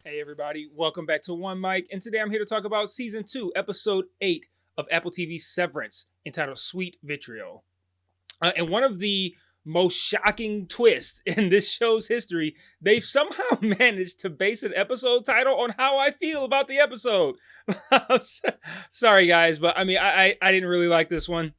Hey everybody, welcome back to One Mic, and today I'm here to talk about Season 2, Episode 8 of Apple TV's Severance, entitled Sweet Vitriol. And one of the most shocking twists in this show's history, they've somehow managed to base an episode title on how I feel about the episode. Sorry guys, but I didn't really like this one.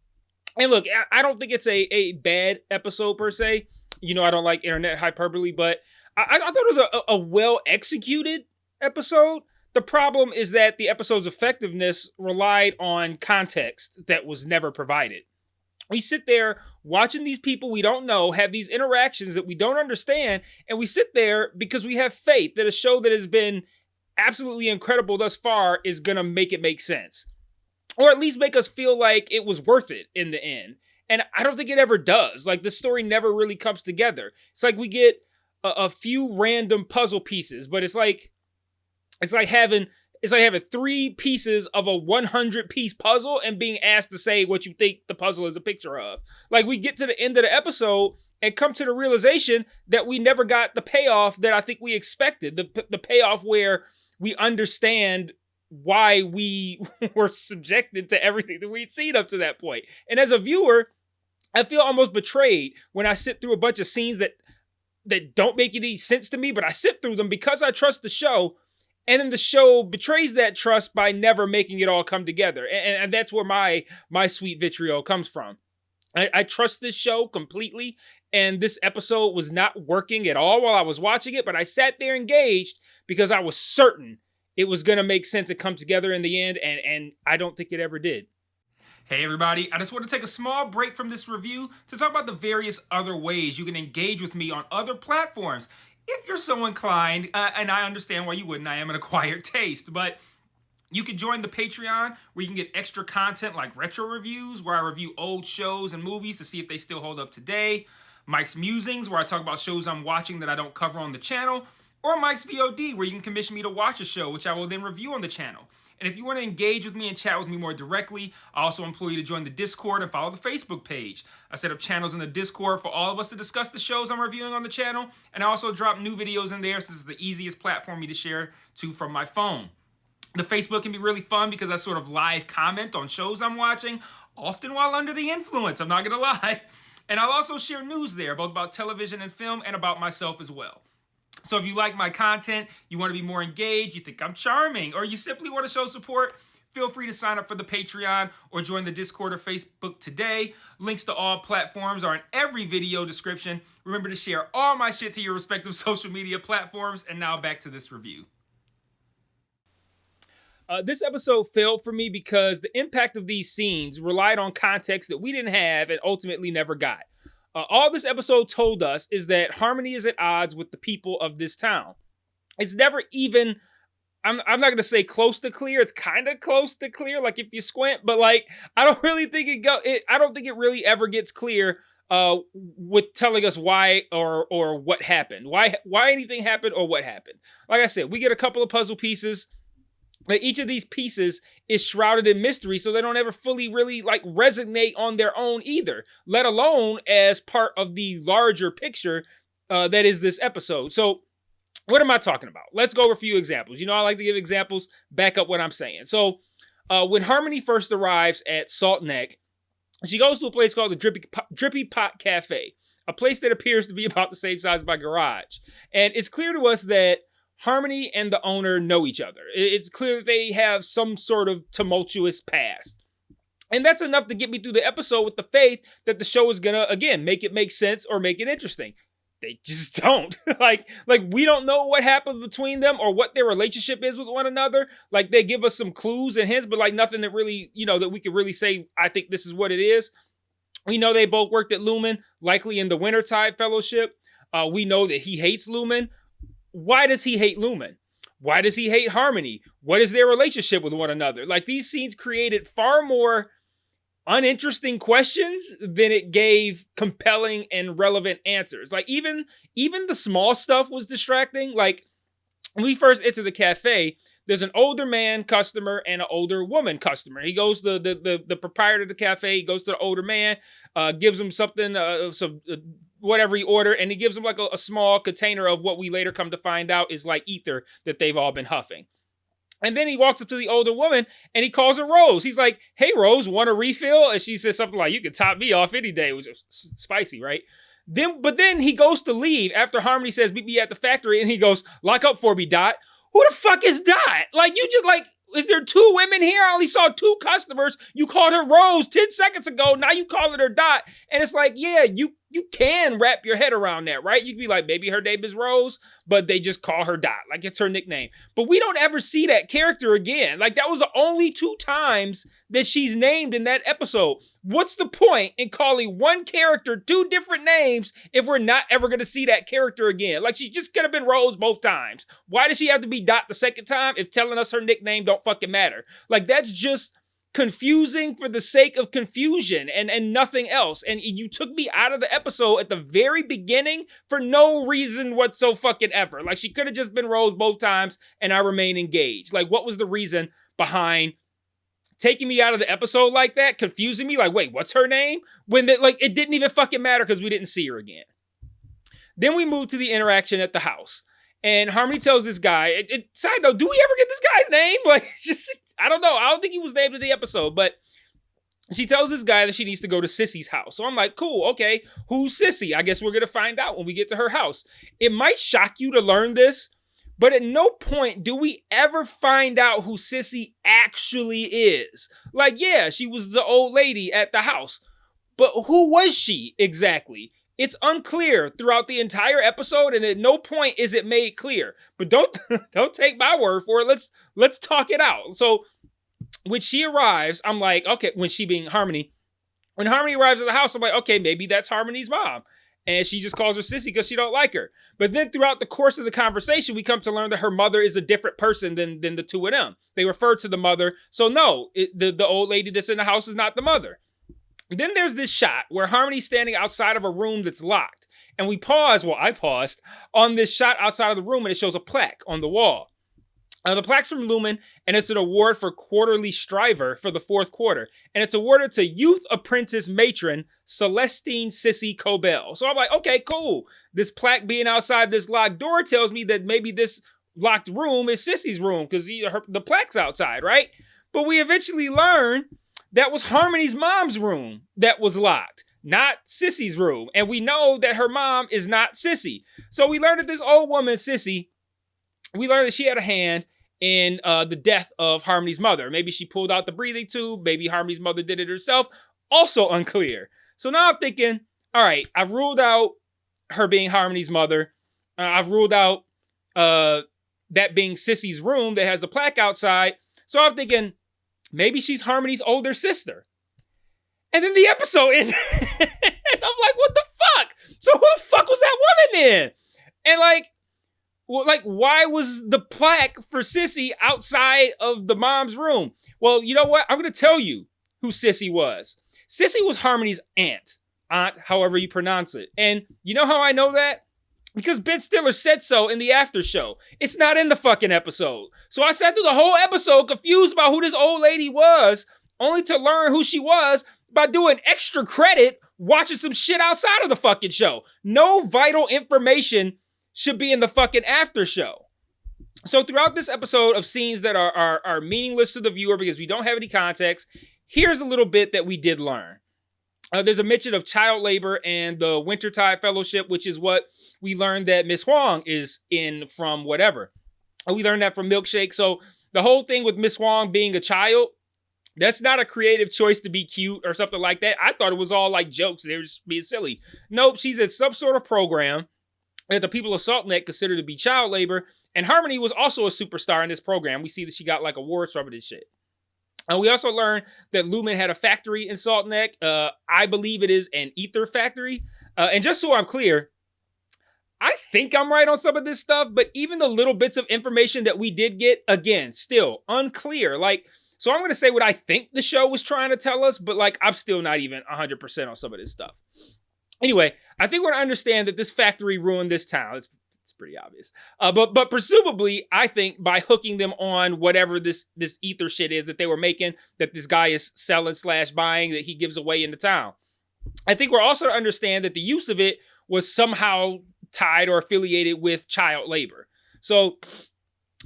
And look, I don't think it's a bad episode per se. You know, I don't like internet hyperbole, but I thought it was a well-executed episode. The problem is that the episode's effectiveness relied on context that was never provided. We sit there watching these people we don't know have these interactions that we don't understand, and we sit there because we have faith that a show that has been absolutely incredible thus far is going to make it make sense. Or at least make us feel like it was worth it in the end. And I don't think it ever does. Like, the story never really comes together. It's like we get a few random puzzle pieces, but it's like having 3 pieces of a 100-piece puzzle and being asked to say what you think the puzzle is a picture of. Like, we get to the end of the episode and come to the realization that we never got the payoff that I think we expected. The payoff where we understand why we were subjected to everything that we'd seen up to that point. And as a viewer, I feel almost betrayed when I sit through a bunch of scenes that don't make any sense to me, but I sit through them because I trust the show, and then the show betrays that trust by never making it all come together. And that's where my sweet vitriol comes from. I trust this show completely, and this episode was not working at all while I was watching it, but I sat there engaged because I was certain it was going to make sense and come together in the end, and I don't think it ever did. Hey everybody, I just want to take a small break from this review to talk about the various other ways you can engage with me on other platforms. If you're so inclined, and I understand why you wouldn't, I am an acquired taste, but you can join the Patreon where you can get extra content like retro reviews, where I review old shows and movies to see if they still hold up today, Mike's Musings, where I talk about shows I'm watching that I don't cover on the channel, or Mike's VOD, where you can commission me to watch a show, which I will then review on the channel. And if you want to engage with me and chat with me more directly, I also implore you to join the Discord and follow the Facebook page. I set up channels in the Discord for all of us to discuss the shows I'm reviewing on the channel, and I also drop new videos in there since it's the easiest platform for me to share to from my phone. The Facebook can be really fun because I sort of live comment on shows I'm watching, often while under the influence, I'm not going to lie. And I'll also share news there, both about television and film and about myself as well. So if you like my content, you want to be more engaged, you think I'm charming, or you simply want to show support, feel free to sign up for the Patreon or join the Discord or Facebook today. Links to all platforms are in every video description. Remember to share all my shit to your respective social media platforms. And now back to this review. This episode failed for me because the impact of these scenes relied on context that we didn't have and ultimately never got. All this episode told us is that Harmony is at odds with the people of this town. It's never even, I'm not going to say close to clear. It's kind of close to clear, like if you squint, but like, I don't really think I don't think it really ever gets clear with telling us why or what happened. Why anything happened or what happened. Like I said, we get a couple of puzzle pieces. Like, each of these pieces is shrouded in mystery, so they don't ever fully really like resonate on their own either, let alone as part of the larger picture that is this episode. So what am I talking about? Let's go over a few examples. You know, I like to give examples, back up what I'm saying. So when Harmony first arrives at Salt Neck, she goes to a place called the Drippy Pot Cafe, a place that appears to be about the same size as my garage. And it's clear to us that Harmony and the owner know each other. It's clear that they have some sort of tumultuous past. And that's enough to get me through the episode with the faith that the show is gonna, again, make it make sense or make it interesting. They just don't. like we don't know what happened between them or what their relationship is with one another. Like, they give us some clues and hints, but like nothing that really, you know, that we can really say, I think this is what it is. We know they both worked at Lumen, likely in the Wintertide Fellowship. We know that he hates Lumen. Why does he hate Lumen? Why does he hate Harmony? What is their relationship with one another? Like, these scenes created far more uninteresting questions than it gave compelling and relevant answers. Like, even the small stuff was distracting. Like, when we first enter the cafe, there's an older man customer and an older woman customer. He goes to the proprietor of the cafe. He goes to the older man, gives him something, some whatever he ordered, and he gives him like a small container of what we later come to find out is like ether that they've all been huffing. And then he walks up to the older woman and he calls her Rose. He's like, hey, Rose, want a refill? And she says something like, you can top me off any day. It was spicy, right? But then he goes to leave after Harmony says, meet me at the factory. And he goes, lock up for me, Dot. Who the fuck is Dot? Like, you just like, is there 2 women here? I only saw 2 customers. You called her Rose 10 seconds ago. Now you calling her Dot. And it's like, yeah, you can wrap your head around that, right? You can be like, maybe her name is Rose, but they just call her Dot. Like, it's her nickname. But we don't ever see that character again. Like, that was the only 2 times that she's named in that episode. What's the point in calling one character 2 different names if we're not ever going to see that character again? Like, she just could have been Rose both times. Why does she have to be Dot the second time if telling us her nickname don't fucking matter? Like, that's just confusing for the sake of confusion and nothing else. And you took me out of the episode at the very beginning for no reason whatsoever. Like, she could have just been Rose both times and I remain engaged. Like, what was the reason behind taking me out of the episode like that, confusing me? Like, wait, what's her name? When it didn't even fucking matter because we didn't see her again. Then we moved to the interaction at the house. And Harmony tells this guy, side note, do we ever get this guy's name? Like, just, I don't know. I don't think he was named in the episode, but she tells this guy that she needs to go to Sissy's house. So I'm like, cool, okay, who's Sissy? I guess we're going to find out when we get to her house. It might shock you to learn this, but at no point do we ever find out who Sissy actually is. Like, yeah, she was the old lady at the house, but who was she exactly? It's unclear throughout the entire episode, and at no point is it made clear. But don't take my word for it. Let's talk it out. So when she arrives, I'm like, okay, when she being Harmony, when Harmony arrives at the house, I'm like, okay, maybe that's Harmony's mom. And she just calls her Sissy because she don't like her. But then throughout the course of the conversation, we come to learn that her mother is a different person than the 2 of them. They refer to the mother. So no, the old lady that's in the house is not the mother. Then there's this shot where Harmony's standing outside of a room that's locked. And we pause, well, I paused, on this shot outside of the room, and it shows a plaque on the wall. The plaque's from Lumen, and it's an award for quarterly striver for the 4th quarter. And it's awarded to Youth Apprentice Matron Celestine Sissy Cobell. So I'm like, okay, cool. This plaque being outside this locked door tells me that maybe this locked room is Sissy's room because the plaque's outside, right? But we eventually learn that was Harmony's mom's room that was locked, not Sissy's room. And we know that her mom is not Sissy. So we learned that this old woman, Sissy, we learned that she had a hand in the death of Harmony's mother. Maybe she pulled out the breathing tube. Maybe Harmony's mother did it herself. Also unclear. So now I'm thinking, all right, I've ruled out her being Harmony's mother. I've ruled out that being Sissy's room that has the plaque outside. So I'm thinking, maybe she's Harmony's older sister. And then the episode ended. And I'm like, what the fuck? So who the fuck was that woman then? And why was the plaque for Sissy outside of the mom's room? Well, you know what? I'm going to tell you who Sissy was. Sissy was Harmony's aunt, however you pronounce it. And you know how I know that? Because Ben Stiller said so in the after show. It's not in the fucking episode. So I sat through the whole episode confused about who this old lady was, only to learn who she was by doing extra credit watching some shit outside of the fucking show. No vital information should be in the fucking after show. So throughout this episode of scenes that are meaningless to the viewer because we don't have any context, here's a little bit that we did learn. There's a mention of child labor and the Wintertide Fellowship, which is what we learned that Miss Huang is in from whatever. We learned that from Milkshake. So the whole thing with Miss Huang being a child, that's not a creative choice to be cute or something like that. I thought it was all like jokes. They were just being silly. Nope, she's in some sort of program that the people of Salt Neck consider to be child labor. And Harmony was also a superstar in this program. We see that she got like awards from it and shit. And we also learned that Lumen had a factory in Salt Neck. I believe it is an ether factory. And just so I'm clear, I think I'm right on some of this stuff, but even the little bits of information that we did get, again, still unclear. So I'm going to say what I think the show was trying to tell us, but I'm still not even 100% on some of this stuff. Anyway, I think we're going to understand that this factory ruined this town. It's pretty obvious. But presumably, I think by hooking them on whatever this ether shit is that they were making, that this guy is selling / buying, that he gives away in the town. I think we're also to understand that the use of it was somehow tied or affiliated with child labor. So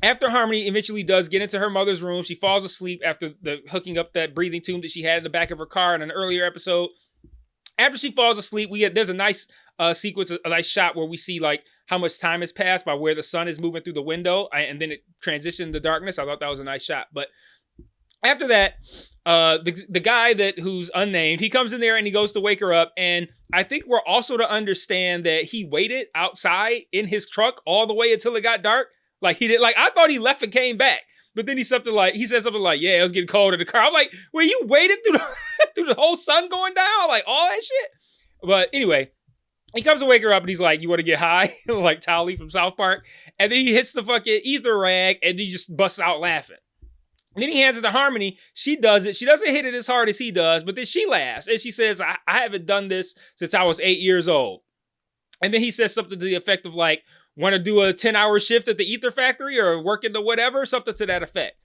after Harmony eventually does get into her mother's room, she falls asleep after the hooking up that breathing tube that she had in the back of her car in an earlier episode. After she falls asleep, there's a nice sequence, a nice shot where we see like how much time has passed by where the sun is moving through the window, and then it transitioned to darkness. I thought that was a nice shot. But after that, the guy who's unnamed, he comes in there and he goes to wake her up. And I think we're also to understand that he waited outside in his truck all the way until it got dark. Like he did, like I thought he left and came back. But then he said something like, yeah, it was getting cold in the car. I'm like, well, you waited through the whole sun going down? Like all that shit? But anyway, he comes to wake her up and he's like, you want to get high? Like Tali from South Park. And then he hits the fucking ether rag and he just busts out laughing. And then he hands it to Harmony. She does it. She doesn't hit it as hard as he does, but then she laughs. And she says, I haven't done this since I was 8 years old. And then he says something to the effect of like, want to do a 10-hour shift at the ether factory or work into whatever, something to that effect.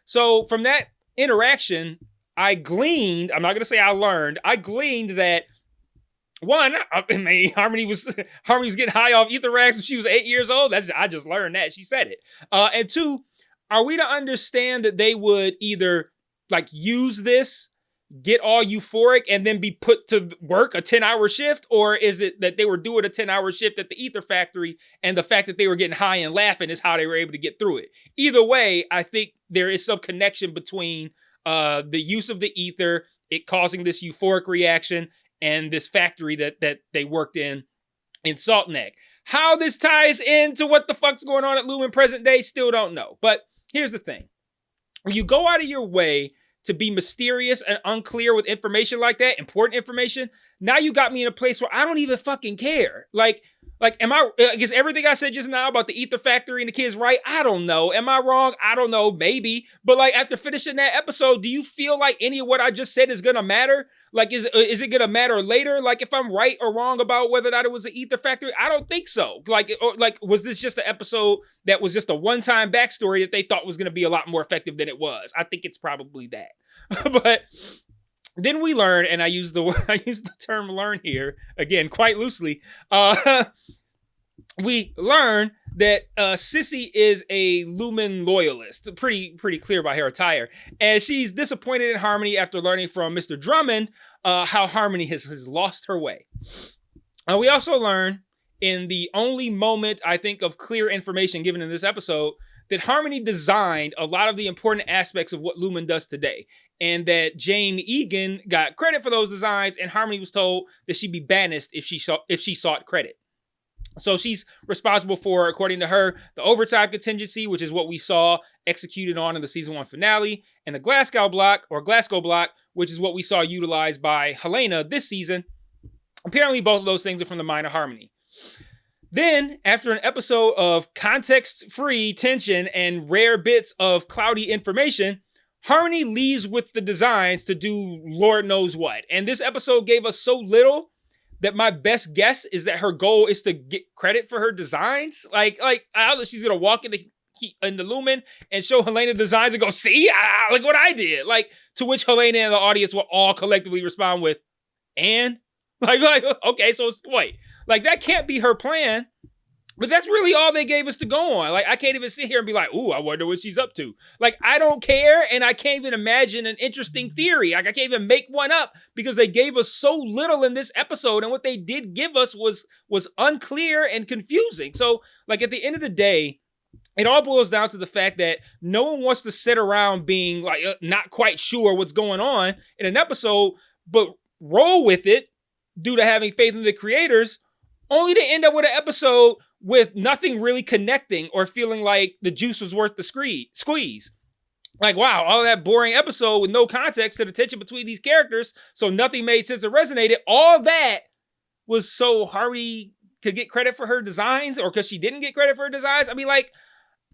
So from that interaction, I gleaned, I'm not going to say I learned, I gleaned that one, I mean, Harmony was getting high off ether rags when she was 8 years old. I just learned that. She said it. And two, are we to understand that they would either like use this, get all euphoric, and then be put to work a 10-hour shift? Or is it that they were doing a 10-hour shift at the ether factory and the fact that they were getting high and laughing is how they were able to get through it? Either way, I think there is some connection between the use of the ether, it causing this euphoric reaction, and this factory that they worked in Salt Neck. How this ties into what the fuck's going on at Lumen present day, still don't know. But here's the thing. When you go out of your way to be mysterious and unclear with information like that, important information, now you got me in a place where I don't even fucking care. Like, I guess everything I said just now about the ether factory and the kids right? I don't know. Am I wrong? I don't know. Maybe. But like after finishing that episode, do you feel like any of what I just said is going to matter? Like, is it going to matter later? Like if I'm right or wrong about whether or not it was an ether factory? I don't think so. Like, was this just an episode that was just a one-time backstory that they thought was going to be a lot more effective than it was? I think it's probably that. But then we learn, and I use the term learn here, again, quite loosely. We learn that Sissy is a Lumen loyalist, pretty clear by her attire. And she's disappointed in Harmony after learning from Mr. Drummond how Harmony has lost her way. We also learn, in the only moment, I think, of clear information given in this episode, that Harmony designed a lot of the important aspects of what Lumen does today. And that Jane Egan got credit for those designs, and Harmony was told that she'd be banished if she sought credit. So she's responsible for, according to her, the overtime contingency, which is what we saw executed on in the season 1 finale, and the Glasgow block, which is what we saw utilized by Helena this season. Apparently both of those things are from the mind of Harmony. Then, after an episode of context-free tension and rare bits of cloudy information, Harmony leaves with the designs to do Lord knows what. And this episode gave us so little that my best guess is that her goal is to get credit for her designs. Like I don't know, she's gonna walk in the Lumen and show Helena designs and go, see, look what I did. Like, to which Helena and the audience will all collectively respond with, and? Like, okay, so it's what? Like, that can't be her plan. But that's really all they gave us to go on. Like, I can't even sit here and be like, ooh, I wonder what she's up to. Like, I don't care, and I can't even imagine an interesting theory. Like, I can't even make one up because they gave us so little in this episode, and what they did give us was unclear and confusing. So, like, at the end of the day, it all boils down to the fact that no one wants to sit around being, like, not quite sure what's going on in an episode, but roll with it due to having faith in the creators, only to end up with an episode with nothing really connecting or feeling like the juice was worth the squeeze. Like, wow, all that boring episode with no context to the tension between these characters, so nothing made sense or resonated. All that was so Harmony could get credit for her designs, or because she didn't get credit for her designs. I mean, like,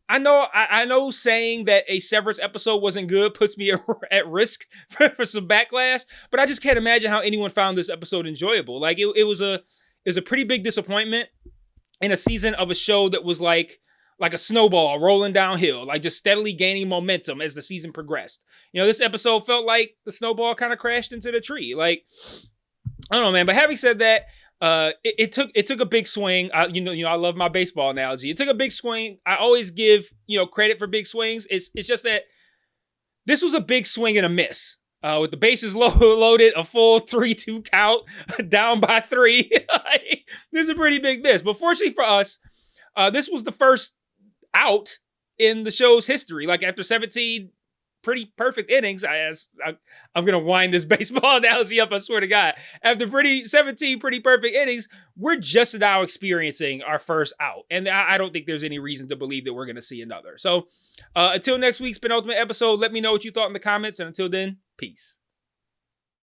I know saying that a Severance episode wasn't good puts me at risk for some backlash, but I just can't imagine how anyone found this episode enjoyable. Like, it was a pretty big disappointment in a season of a show that was like a snowball rolling downhill, like just steadily gaining momentum as the season progressed. You know, this episode felt like the snowball kind of crashed into the tree. Like, I don't know, man. But having said that, it took a big swing. I love my baseball analogy. It took a big swing. I always give credit for big swings. It's just that this was a big swing and a miss. With the bases loaded, a full 3-2 count, down by 3. This is a pretty big miss. But fortunately for us, this was the first out in the show's history. Like after 17 pretty perfect innings, I'm going to wind this baseball analogy up, I swear to God. After 17 pretty perfect innings, we're just now experiencing our first out. And I don't think there's any reason to believe that we're going to see another. So until next week's penultimate episode, let me know what you thought in the comments. And until then, peace.